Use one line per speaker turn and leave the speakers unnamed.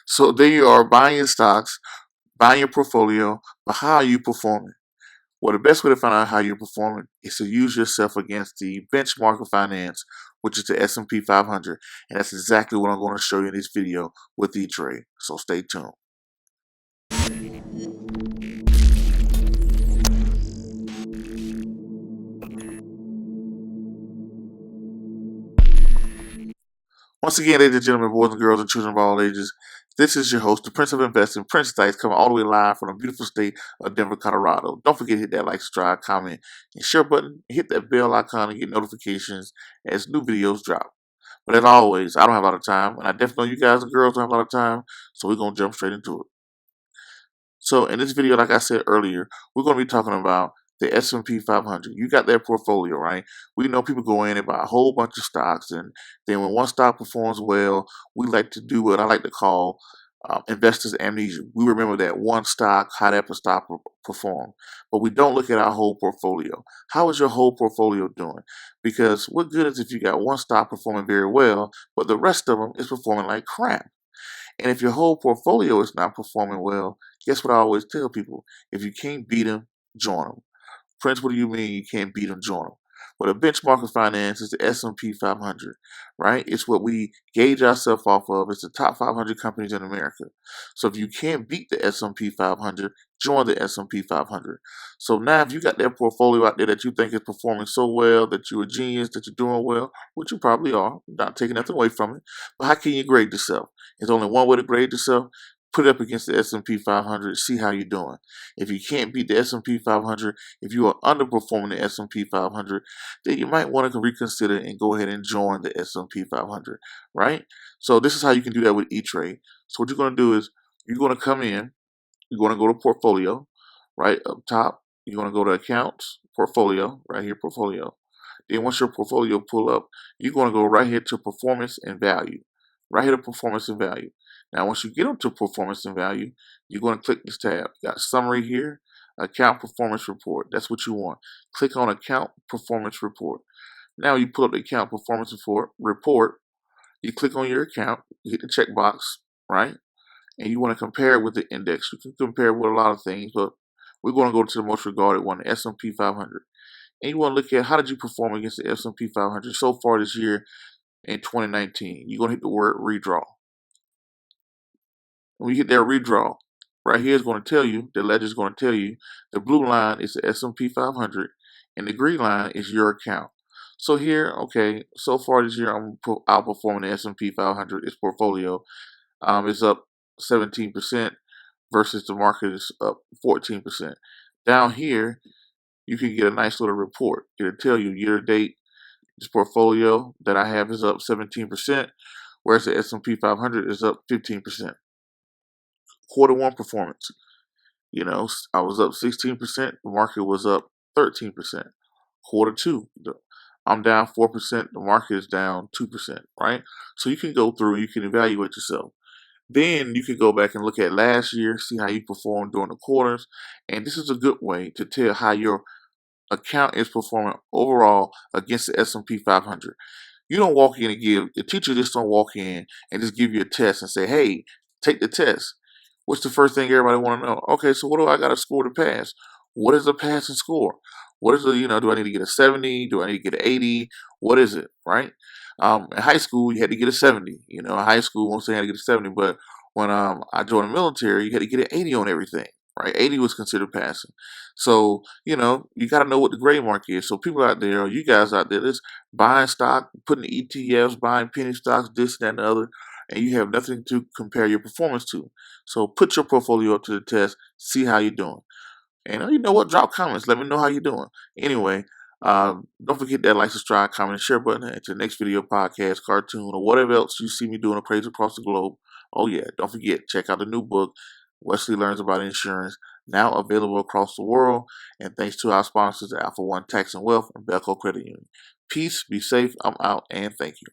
So there you are buying your stocks, buying your portfolio, but how are you performing? Well, the best way to find out how you're performing is to use yourself against the benchmark of finance, which is the S&P 500, and that's exactly what I'm going to show you in this video with Etrade. So stay tuned. Once again, ladies and gentlemen, boys and girls and children of all ages, this is your host, the Prince of Investing, Prince Dice, coming all the way live from the beautiful state of Denver, Colorado. Don't forget to hit that like, subscribe, comment, and share button. Hit that bell icon and get notifications as new videos drop. But as always, I don't have a lot of time, and I definitely know you guys and girls don't have a lot of time, so we're going to jump straight into it. So in this video, like I said earlier, we're going to be talking about the S&P 500. You got their portfolio, right? We know people go in and buy a whole bunch of stocks, and then when one stock performs well, we like to do what I like to call investors' amnesia. We remember that one stock, how that stock performed, but we don't look at our whole portfolio. How is your whole portfolio doing? Because what good is if you got one stock performing very well, but the rest of them is performing like crap? And if your whole portfolio is not performing well, guess what I always tell people? If you can't beat them, join them. Prince, what do you mean you can't beat them, join them? Well, the benchmark of finance is the S&P 500, right? It's what we gauge ourselves off of. It's the top 500 companies in America. So if you can't beat the S&P 500, join the S&P 500. So now if you got that portfolio out there that you think is performing so well, that you're a genius, that you're doing well, which you probably are, not taking nothing away from it, but how can you grade yourself? There's only one way to grade yourself. Put it up against the S&P 500, see how you're doing. If you can't beat the S&P 500, if you are underperforming the S&P 500, then you might want to reconsider and go ahead and join the S&P 500, right? So this is how you can do that with E-Trade. So what you're going to do is you're going to come in, you're going to go to portfolio, right up top. You're going to go to accounts, portfolio, right here, portfolio. Then once your portfolio pull up, you're going to go right here to performance and value. Right here to performance and value. Now, once you get onto performance and value, you're going to click this tab. You got summary here, account performance report. That's what you want. Click on account performance report. Now you pull up the account performance report. You click on your account, you hit the checkbox, right? And you want to compare it with the index. You can compare it with a lot of things, but we're going to go to the most regarded one, the S&P 500. And you want to look at how did you perform against the S&P 500 so far this year in 2019. You're going to hit the word redraw. When you hit that redraw, right here is going to tell you, the ledger is going to tell you, the blue line is the S&P 500 and the green line is your account. So here, okay, so far this year I'm outperforming the S&P 500. Its portfolio is up 17% versus the market is up 14%. Down here, you can get a nice little report. It'll tell you year to date, this portfolio that I have is up 17%, whereas the S&P 500 is up 15%. Quarter one performance, I was up 16%. The market was up 13%. Quarter two, I'm down 4%. The market is down 2%, right? So you can go through, you can evaluate yourself. Then you can go back and look at last year, see how you performed during the quarters. And this is a good way to tell how your account is performing overall against the S&P 500. You don't walk in and the teacher just don't walk in and just give you a test and say, hey, take the test. What's the first thing everybody want to know? Okay, so what do I got to score to pass? What is the passing score? What is the, do I need to get a 70? Do I need to get an 80? What is it, right? In high school, you had to get a 70. In high school, most they had to get a 70. But when I joined the military, you had to get an 80 on everything, right? 80 was considered passing. So, you got to know what the grade mark is. So people out there, or you guys out there, that's buying stock, putting ETFs, buying penny stocks, this, that, and the other, and you have nothing to compare your performance to. So put your portfolio up to the test, see how you're doing. And you know what? Drop comments. Let me know how you're doing. Anyway, don't forget that like, subscribe, comment, and share button. And to the next video, podcast, cartoon, or whatever else you see me doing appraisal across the globe. Oh yeah, don't forget, check out the new book, Wesley Learns About Insurance, now available across the world. And thanks to our sponsors, Alpha One Tax and Wealth and Belco Credit Union. Peace, be safe, I'm out, and thank you.